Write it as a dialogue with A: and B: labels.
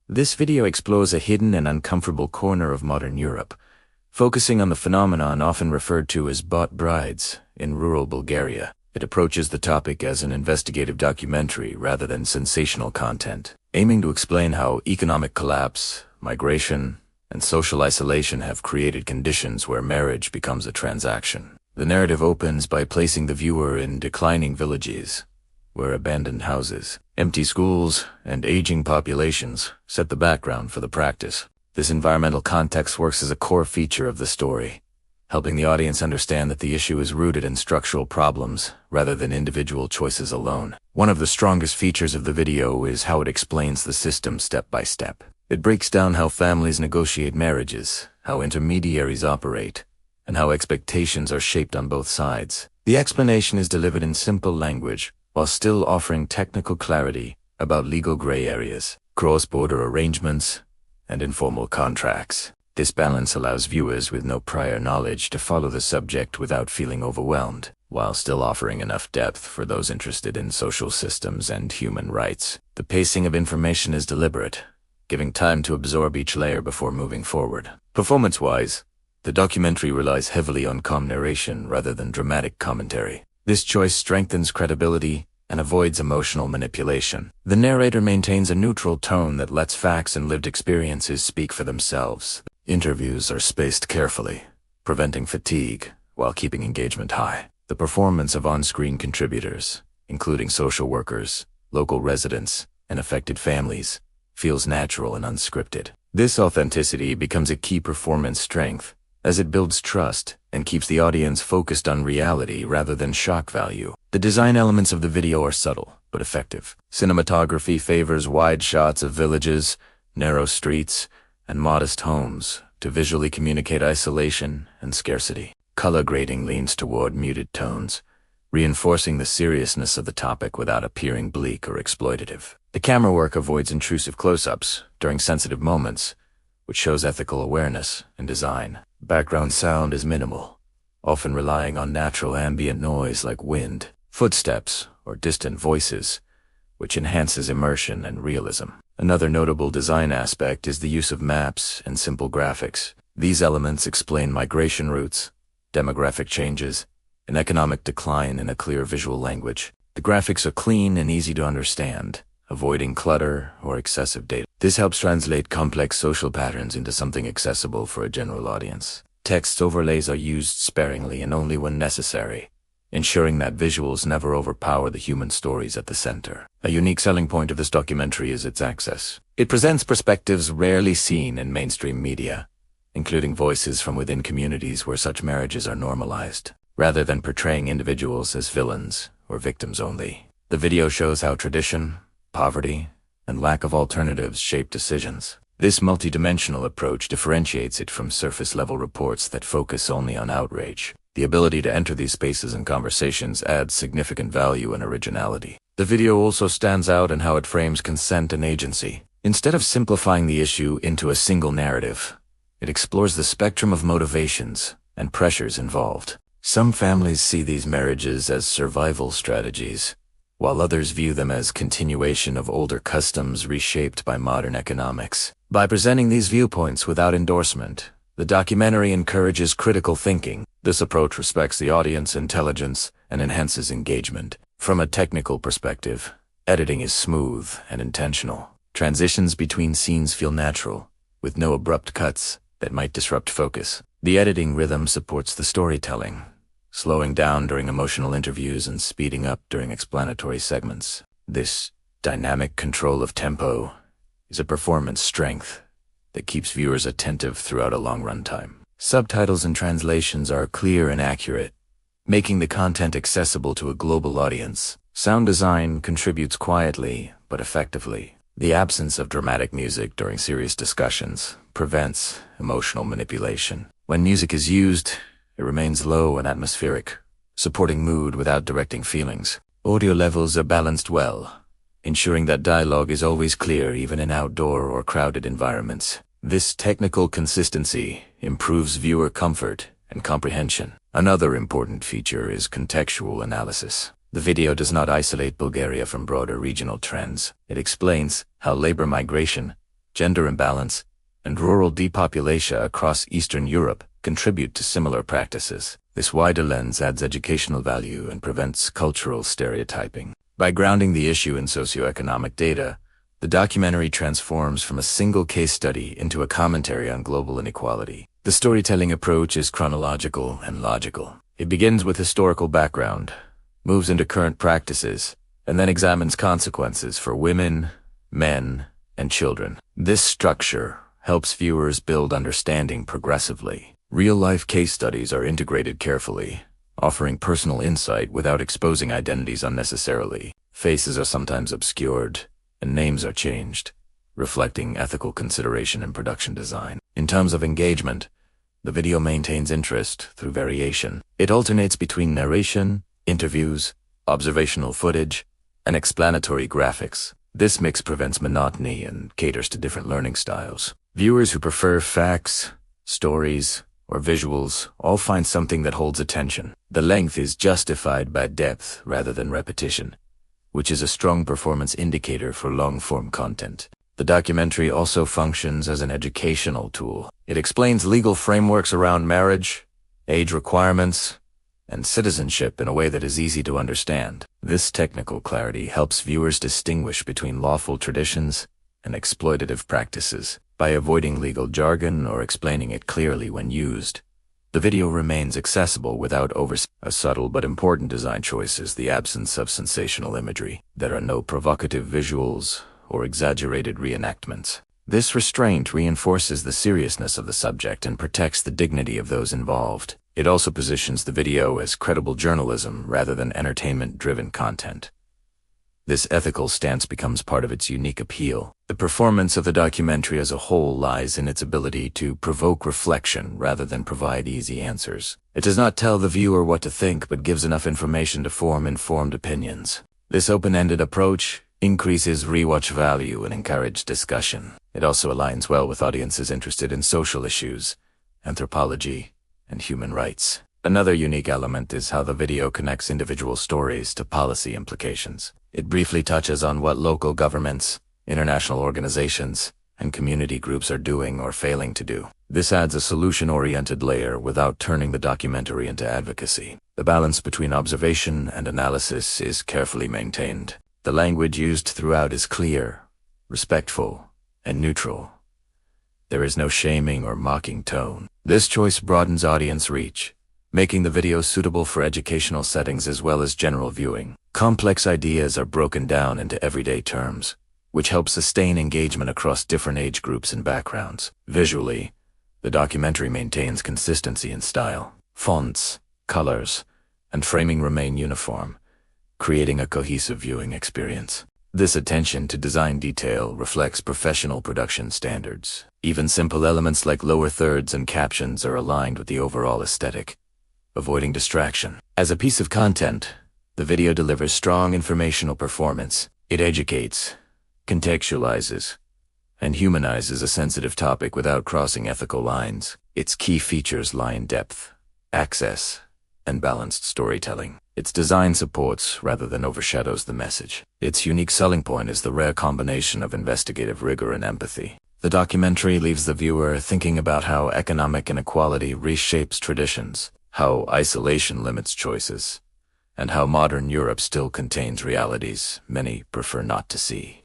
A: This video explores a hidden and uncomfortable corner of modern Europe, focusing on the phenomenon often referred to as bought brides in rural Bulgaria. It approaches the topic as an investigative documentary rather than sensational content, aiming to explain how economic collapse, migration, and social isolation have created conditions where marriage becomes a transaction. The narrative opens by placing the viewer in declining villages, where abandoned houses, empty schools, and aging populations set the background for the practice. This environmental context works as a core feature of the story, helping the audience understand that the issue is rooted in structural problems rather than individual choices alone. One of the strongest features of the video is how it explains the system step by step. It breaks down how families negotiate marriages, how intermediaries operate, and how expectations are shaped on both sides. The explanation is delivered in simple language, while still offering technical clarity about legal gray areas, cross-border arrangements, and informal contracts. This balance allows viewers with no prior knowledge to follow the subject without feeling overwhelmed, while still offering enough depth for those interested in social systems and human rights. The pacing of information is deliberate, giving time to absorb each layer before moving forward. Performance-wise, the documentary relies heavily on calm narration rather than dramatic commentary. This choice strengthens credibility and avoids emotional manipulation. The narrator maintains a neutral tone that lets facts and lived experiences speak for themselves. Interviews are spaced carefully, preventing fatigue while keeping engagement high. The performance of on-screen contributors, including social workers, local residents, and affected families, feels natural and unscripted. This authenticity becomes a key performance strength, as it builds trust and keeps the audience focused on reality rather than shock value. The design elements of the video are subtle but effective. Cinematography favors wide shots of villages, narrow streets, and modest homes to visually communicate isolation and scarcity. Color grading leans toward muted tones, reinforcing the seriousness of the topic without appearing bleak or exploitative. The camera work avoids intrusive close-ups during sensitive moments, which shows ethical awareness in design. Background sound is minimal, often relying on natural ambient noise like wind, footsteps, or distant voices, which enhances immersion and realism. Another notable design aspect is the use of maps and simple graphics. These elements explain migration routes, demographic changes, and economic decline in a clear visual language. The graphics are clean and easy to understand, avoiding clutter or excessive data. This helps translate complex social patterns into something accessible for a general audience. Text overlays are used sparingly and only when necessary, ensuring that visuals never overpower the human stories at the center. A unique selling point of this documentary is its access. It presents perspectives rarely seen in mainstream media, including voices from within communities where such marriages are normalized, rather than portraying individuals as villains or victims only. The video shows how tradition, poverty, and lack of alternatives shape decisions. This multidimensional approach differentiates it from surface-level reports that focus only on outrage. The ability to enter these spaces and conversations adds significant value and originality. The video also stands out in how it frames consent and agency. Instead of simplifying the issue into a single narrative, it explores the spectrum of motivations and pressures involved. Some families see these marriages as survival strategies, while others view them as continuation of older customs reshaped by modern economics. By presenting these viewpoints without endorsement, the documentary encourages critical thinking. This approach respects the audience intelligence and enhances engagement. From a technical perspective, editing is smooth and intentional. Transitions between scenes feel natural, with no abrupt cuts that might disrupt focus. The editing rhythm supports the storytelling, slowing down during emotional interviews and speeding up during explanatory segments. This dynamic control of tempo is a performance strength that keeps viewers attentive throughout a long runtime. Subtitles and translations are clear and accurate, making the content accessible to a global audience. Sound design contributes quietly but effectively. The absence of dramatic music during serious discussions prevents emotional manipulation. When music is used, it remains low and atmospheric, supporting mood without directing feelings. Audio levels are balanced well, ensuring that dialogue is always clear even in outdoor or crowded environments. This technical consistency improves viewer comfort and comprehension. Another important feature is contextual analysis. The video does not isolate Bulgaria from broader regional trends. It explains how labor migration, gender imbalance, and rural depopulation across Eastern Europe contribute to similar practices. This wider lens adds educational value and prevents cultural stereotyping. By grounding the issue in socioeconomic data, the documentary transforms from a single case study into a commentary on global inequality. The storytelling approach is chronological and logical. It begins with historical background, moves into current practices, and then examines consequences for women, men, and children. This structure helps viewers build understanding progressively. Real-life case studies are integrated carefully, offering personal insight without exposing identities unnecessarily. Faces are sometimes obscured, and names are changed, reflecting ethical consideration in production design. In terms of engagement, the video maintains interest through variation. It alternates between narration, interviews, observational footage, and explanatory graphics. This mix prevents monotony and caters to different learning styles. Viewers who prefer facts, stories, or visuals all find something that holds attention. The length is justified by depth rather than repetition, which is a strong performance indicator for long-form content. The documentary also functions as an educational tool. It explains legal frameworks around marriage, age requirements, and citizenship in a way that is easy to understand. This technical clarity helps viewers distinguish between lawful traditions and exploitative practices. By avoiding legal jargon or explaining it clearly when used, the video remains accessible without A subtle but important design choice is the absence of sensational imagery. There are no provocative visuals or exaggerated reenactments. This restraint reinforces the seriousness of the subject and protects the dignity of those involved. It also positions the video as credible journalism rather than entertainment-driven content. This ethical stance becomes part of its unique appeal. The performance of the documentary as a whole lies in its ability to provoke reflection rather than provide easy answers. It does not tell the viewer what to think, but gives enough information to form informed opinions. This open-ended approach increases rewatch value and encourages discussion. It also aligns well with audiences interested in social issues, anthropology, and human rights. Another unique element is how the video connects individual stories to policy implications. It briefly touches on what local governments, international organizations, and community groups are doing or failing to do. This adds a solution-oriented layer without turning the documentary into advocacy. The balance between observation and analysis is carefully maintained. The language used throughout is clear, respectful, and neutral. There is no shaming or mocking tone. This choice broadens audience reach, making the video suitable for educational settings as well as general viewing. Complex ideas are broken down into everyday terms, which helps sustain engagement across different age groups and backgrounds. Visually, the documentary maintains consistency in style. Fonts, colors, and framing remain uniform, creating a cohesive viewing experience. This attention to design detail reflects professional production standards. Even simple elements like lower thirds and captions are aligned with the overall aesthetic, avoiding distraction. As a piece of content, the video delivers strong informational performance. It educates, contextualizes, and humanizes a sensitive topic without crossing ethical lines. Its key features lie in depth, access, and balanced storytelling. Its design supports rather than overshadows the message. Its unique selling point is the rare combination of investigative rigor and empathy. The documentary leaves the viewer thinking about how economic inequality reshapes traditions, how isolation limits choices, and how modern Europe still contains realities many prefer not to see.